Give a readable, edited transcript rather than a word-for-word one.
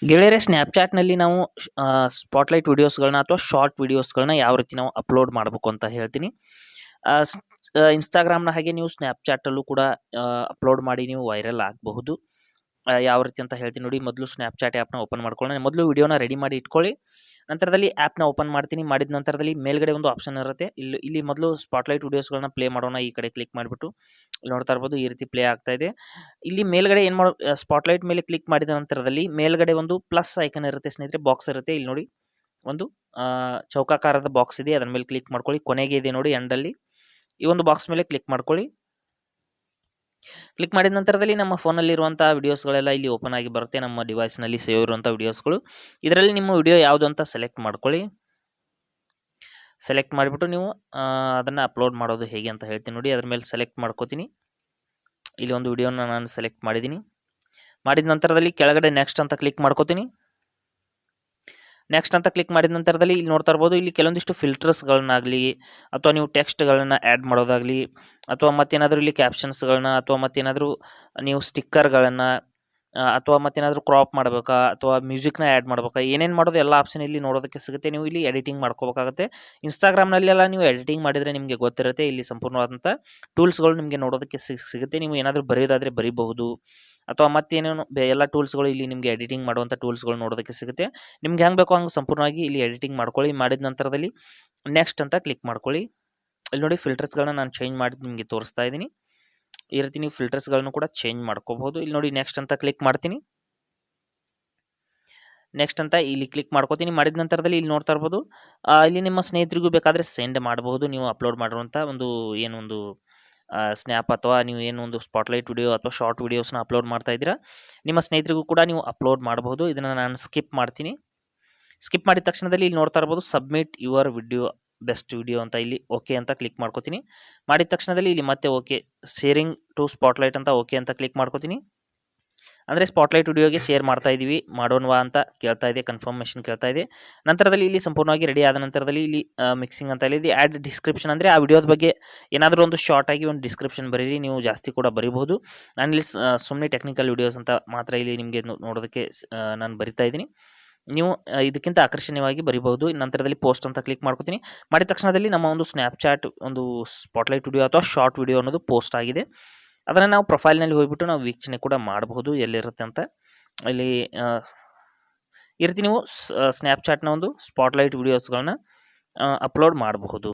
ಗೆಳೆಯರೇ ಸ್ನ್ಯಾಪ್‌ಚಾಟ್‌ನಲ್ಲಿ ನಾವು ಸ್ಪಾಟ್‌ಲೈಟ್ ವಿಡಿಯೋಸ್‌ಗಳನ್ನ ಅಥವಾ ಶಾರ್ಟ್ ವಿಡಿಯೋಸ್‌ಗಳನ್ನ ಯಾವ ರೀತಿ ನಾವು ಅಪ್ಲೋಡ್ ಮಾಡಬೇಕು ಅಂತ ಹೇಳ್ತೀನಿ. ಇನ್‌ಸ್ಟಾಗ್ರಾಮ್‌ನ ಹಾಗೆ ನೀವು ಸ್ನ್ಯಾಪ್‌ಚಾಟಲ್ಲೂ ಕೂಡ ಅಪ್ಲೋಡ್ ಮಾಡಿ ನೀವು ವೈರಲ್ ಆಗಬಹುದು. ಯಾವ ರೀತಿ ಅಂತ ಹೇಳ್ತೀನಿ ನೋಡಿ. ಮೊದಲು ಸ್ನ್ಯಾಪ್‌ಚಾಟ್ ಆ್ಯಪ್‌ನ ಓಪನ್ ಮಾಡ್ಕೊಳ್ಳೋಣ. ಮೊದಲು ವಿಡಿಯೋನ ರೆಡಿ ಮಾಡಿ ಇಟ್ಕೊಳ್ಳಿ. ನಂತರದಲ್ಲಿ ಆ್ಯಪ್‌ನ ಓಪನ್ ಮಾಡ್ತೀನಿ. ಮಾಡಿದ ನಂತರದಲ್ಲಿ ಮೇಲ್ಗಡೆ ಒಂದು ಆಪ್ಷನ್ ಇರುತ್ತೆ. ಇಲ್ಲಿ ಮೊದಲು ಸ್ಪಾಟ್‌ಲೈಟ್ ವಿಡಿಯೋಸ್‌ಗಳನ್ನ ಪ್ಲೇ ಮಾಡೋಣ. ಈ ಕಡೆ ಕ್ಲಿಕ್ ಮಾಡಿಬಿಟ್ಟು ಇಲ್ಲಿ ನೋಡ್ತಾ ಇರ್ಬೋದು ಈ ರೀತಿ ಪ್ಲೇ ಆಗ್ತಾ ಇದೆ. ಇಲ್ಲಿ ಮೇಲ್ಗಡೆ ಏನು ಮಾಡೋ ಸ್ಪಾಟ್‌ಲೈಟ್ ಮೇಲೆ ಕ್ಲಿಕ್ ಮಾಡಿದ ನಂತರದಲ್ಲಿ ಮೇಲ್ಗಡೆ ಒಂದು ಪ್ಲಸ್ ಐಕಾನ್ ಇರುತ್ತೆ ಸ್ನೇಹಿತರೆ, ಬಾಕ್ಸ್ ಇರುತ್ತೆ. ಇಲ್ಲಿ ನೋಡಿ ಒಂದು ಚೌಕಾಕಾರದ ಬಾಕ್ಸ್ ಇದೆ. ಅದರ ಮೇಲೆ ಕ್ಲಿಕ್ ಮಾಡ್ಕೊಳ್ಳಿ. ಕೊನೆಗೆ ಇದೆ ನೋಡಿ ಎಂಡಲ್ಲಿ. ಈ ಒಂದು ಬಾಕ್ಸ್ ಮೇಲೆ ಕ್ಲಿಕ್ ಮಾಡ್ಕೊಳ್ಳಿ. ಕ್ಲಿಕ್ ಮಾಡಿದ ನಂತರದಲ್ಲಿ ನಮ್ಮ ಫೋನಲ್ಲಿರುವಂಥ ವಿಡಿಯೋಸ್ಗಳೆಲ್ಲ ಇಲ್ಲಿ ಓಪನ್ ಆಗಿ ಬರುತ್ತೆ. ನಮ್ಮ ಡಿವೈಸ್ನಲ್ಲಿ ಸೇವ್ ಇರುವಂಥ ವಿಡಿಯೋಸ್ಗಳು. ಇದರಲ್ಲಿ ನಿಮ್ಮ ವಿಡಿಯೋ ಯಾವುದು ಅಂತ ಸೆಲೆಕ್ಟ್ ಮಾಡ್ಕೊಳ್ಳಿ. ಸೆಲೆಕ್ಟ್ ಮಾಡಿಬಿಟ್ಟು ನೀವು ಅದನ್ನು ಅಪ್ಲೋಡ್ ಮಾಡೋದು ಹೇಗೆ ಅಂತ ಹೇಳ್ತೀನಿ ನೋಡಿ. ಅದ್ರ ಮೇಲೆ ಸೆಲೆಕ್ಟ್ ಮಾಡ್ಕೋತೀನಿ. ಇಲ್ಲಿ ಒಂದು ವಿಡಿಯೋನ ನಾನು ಸೆಲೆಕ್ಟ್ ಮಾಡಿದ್ದೀನಿ. ಮಾಡಿದ ನಂತರದಲ್ಲಿ ಕೆಳಗಡೆ ನೆಕ್ಸ್ಟ್ ಅಂತ ಕ್ಲಿಕ್ ಮಾಡ್ಕೋತೀನಿ. ನೆಕ್ಸ್ಟ್ ಅಂತ ಕ್ಲಿಕ್ ಮಾಡಿದ ನಂತರದಲ್ಲಿ ಇಲ್ಲಿ ನೋಡ್ತಾ ಇರ್ಬೋದು, ಇಲ್ಲಿ ಕೆಲವೊಂದಿಷ್ಟು ಫಿಲ್ಟರ್ಸ್ಗಳನ್ನಾಗಲಿ ಅಥವಾ ನೀವು ಟೆಕ್ಸ್ಟ್ಗಳನ್ನ ಆ್ಯಡ್ ಮಾಡೋದಾಗಲಿ ಅಥವಾ ಮತ್ತೇನಾದರೂ ಇಲ್ಲಿ ಕ್ಯಾಪ್ಷನ್ಸ್ಗಳನ್ನ ಅಥವಾ ಮತ್ತೇನಾದರೂ ನೀವು ಸ್ಟಿಕ್ಕರ್ಗಳನ್ನು ಅಥವಾ ಮತ್ತೇನಾದರೂ ಕ್ರಾಪ್ ಮಾಡಬೇಕಾ ಅಥವಾ ಮ್ಯೂಸಿಕ್ನ ಆ್ಯಡ್ ಮಾಡಬೇಕಾ, ಏನೇನು ಮಾಡೋದು ಎಲ್ಲ ಆಪ್ಷನ್ ಇಲ್ಲಿ ನೋಡೋದಕ್ಕೆ ಸಿಗುತ್ತೆ. ನೀವು ಇಲ್ಲಿ ಎಡಿಟಿಂಗ್ ಮಾಡ್ಕೋಬೇಕಾಗುತ್ತೆ. ಇನ್ಸ್ಟಾಗ್ರಾಮ್ನಲ್ಲೆಲ್ಲ ನೀವು ಎಡಿಟಿಂಗ್ ಮಾಡಿದರೆ ನಿಮಗೆ ಗೊತ್ತಿರುತ್ತೆ. ಇಲ್ಲಿ ಸಂಪೂರ್ಣವಾದಂಥ ಟೂಲ್ಸ್ಗಳು ನಿಮಗೆ ನೋಡೋದಕ್ಕೆ ಸಿಗುತ್ತೆ. ನೀವು ಏನಾದರೂ ಬರೆಯೋದಾದರೆ ಬರೀಬಹುದು ಅಥವಾ ಮತ್ತೇನೇನು ಎಲ್ಲ ಟೂಲ್ಸ್ಗಳು ಇಲ್ಲಿ ನಿಮಗೆ ಎಡಿಟಿಂಗ್ ಮಾಡುವಂಥ ಟೂಲ್ಸ್ಗಳು ನೋಡೋದಕ್ಕೆ ಸಿಗುತ್ತೆ. ನಿಮ್ಗೆ ಹೆಂಗೆ ಬೇಕೋ ಹಂಗೆ ಸಂಪೂರ್ಣವಾಗಿ ಇಲ್ಲಿ ಎಡಿಟಿಂಗ್ ಮಾಡ್ಕೊಳ್ಳಿ. ಮಾಡಿದ ನಂತರದಲ್ಲಿ ನೆಕ್ಸ್ಟ್ ಅಂತ ಕ್ಲಿಕ್ ಮಾಡ್ಕೊಳ್ಳಿ. ಇಲ್ಲಿ ನೋಡಿ ಫಿಲ್ಟರ್ಸ್ಗಳನ್ನ ನಾನು ಚೇಂಜ್ ಮಾಡಿ ನಿಮಗೆ ತೋರಿಸ್ತಾ ಇದ್ದೀನಿ. ಈ ರೀತಿ ನೀವು ಫಿಲ್ಟರ್ಸ್ಗಳನ್ನು ಕೂಡ ಚೇಂಜ್ ಮಾಡ್ಕೋಬಹುದು. ಇಲ್ಲಿ ನೋಡಿ ನೆಕ್ಸ್ಟ್ ಅಂತ ಕ್ಲಿಕ್ ಮಾಡ್ತೀನಿ. ನೆಕ್ಸ್ಟ್ ಅಂತ ಇಲ್ಲಿ ಕ್ಲಿಕ್ ಮಾಡ್ಕೋತೀನಿ. ಮಾಡಿದ ನಂತರದಲ್ಲಿ ಇಲ್ಲಿ ನೋಡ್ತಾ ಇರ್ಬೋದು, ಇಲ್ಲಿ ನಿಮ್ಮ ಸ್ನೇಹಿತರಿಗೂ ಬೇಕಾದರೆ ಸೆಂಡ್ ಮಾಡಬಹುದು. ನೀವು ಅಪ್ಲೋಡ್ ಮಾಡಿರುವಂಥ ಒಂದು ಸ್ನ್ಯಾಪ್ ಅಥವಾ ನೀವು ಏನು ಒಂದು ಸ್ಪಾಟ್‌ಲೈಟ್ ವಿಡಿಯೋ ಅಥವಾ ಶಾರ್ಟ್ ವಿಡಿಯೋಸ್ನ ಅಪ್ಲೋಡ್ ಮಾಡ್ತಾ ಇದ್ದೀರಾ, ನಿಮ್ಮ ಸ್ನೇಹಿತರಿಗೂ ಕೂಡ ನೀವು ಅಪ್ಲೋಡ್ ಮಾಡಬಹುದು. ಇದನ್ನು ನಾನು ಸ್ಕಿಪ್ ಮಾಡ್ತೀನಿ. ಸ್ಕಿಪ್ ಮಾಡಿದ ತಕ್ಷಣದಲ್ಲಿ ಇಲ್ಲಿ ನೋಡ್ತಾ ಇರ್ಬೋದು submit your video best video ಅಂತ ಇಲ್ಲಿ ಓಕೆ ಅಂತ ಕ್ಲಿಕ್ ಮಾಡ್ಕೋತೀನಿ. ಮಾಡಿದ ತಕ್ಷಣದಲ್ಲಿ ಇಲ್ಲಿ ಮತ್ತೆ ಓಕೆ ಶೇರಿಂಗ್ ಟು ಸ್ಪಾಟ್‌ಲೈಟ್ ಅಂತ ಓಕೆ ಅಂತ ಕ್ಲಿಕ್ ಮಾಡ್ಕೋತೀನಿ. ಅಂದರೆ ಸ್ಪಾಟ್‌ಲೈಟ್ ವಿಡಿಯೋಗೆ ಶೇರ್ ಮಾಡ್ತಾ ಇದ್ದೀವಿ, ಮಾಡೋಣವಾ ಅಂತ ಕೇಳ್ತಾ ಇದೆ, ಕನ್ಫರ್ಮೇಷನ್ ಕೇಳ್ತಾ ಇದೆ. ನಂತರದಲ್ಲಿ ಇಲ್ಲಿ ಸಂಪೂರ್ಣವಾಗಿ ರೆಡಿ ಆದ ನಂತರದಲ್ಲಿ ಇಲ್ಲಿ ಮಿಕ್ಸಿಂಗ್ ಅಂತ ಇಲ್ಲಿ ಆ್ಯಡ್ ಡಿಸ್ಕ್ರಿಪ್ಷನ್ ಅಂದರೆ ಆ ವಿಡಿಯೋದ ಬಗ್ಗೆ ಏನಾದರೂ ಒಂದು ಶಾರ್ಟ್ ಆಗಿ ಒಂದು ಡಿಸ್ಕ್ರಿಪ್ಷನ್ ಬರೀರಿ. ನೀವು ಜಾಸ್ತಿ ಕೂಡ ಬರೀಬಹುದು. ನಾನಿಲ್ಲಿ ಸುಮ್ಮನೆ ಟೆಕ್ನಿಕಲ್ ವಿಡಿಯೋಸ್ ಅಂತ ಮಾತ್ರ ಇಲ್ಲಿ ನಿಮಗೆ ನೋಡೋದಕ್ಕೆ ನಾನು ಬರಿತಾ ಇದ್ದೀನಿ. ನೀವು ಇದಕ್ಕಿಂತ ಆಕರ್ಷಣೀಯವಾಗಿ ಬರೀಬಹುದು. ನಂತರದಲ್ಲಿ ಪೋಸ್ಟ್ ಅಂತ ಕ್ಲಿಕ್ ಮಾಡ್ಕೋತೀನಿ. ಮಾಡಿದ ತಕ್ಷಣದಲ್ಲಿ ನಮ್ಮ ಒಂದು ಸ್ನ್ಯಾಪ್‌ಚಾಟ್ ಒಂದು ಸ್ಪಾಟ್‌ಲೈಟ್ ವಿಡಿಯೋ ಅಥವಾ ಶಾರ್ಟ್ ವಿಡಿಯೋ ಅನ್ನೋದು ಪೋಸ್ಟ್ ಆಗಿದೆ. ಅದನ್ನು ನಾವು ಪ್ರೊಫೈಲ್ನಲ್ಲಿ ಹೋಗ್ಬಿಟ್ಟು ನಾವು ವೀಕ್ಷಣೆ ಕೂಡ ಮಾಡಬಹುದು ಎಲ್ಲಿರುತ್ತೆ ಅಂತ. ಇಲ್ಲಿ ಈ ರೀತಿ ನೀವು ಸ್ನ್ಯಾಪ್‌ಚಾಟ್‌ನ ಒಂದು ಸ್ಪಾಟ್‌ಲೈಟ್ ವಿಡಿಯೋಸ್ಗಳನ್ನ ಅಪ್ಲೋಡ್ ಮಾಡಬಹುದು.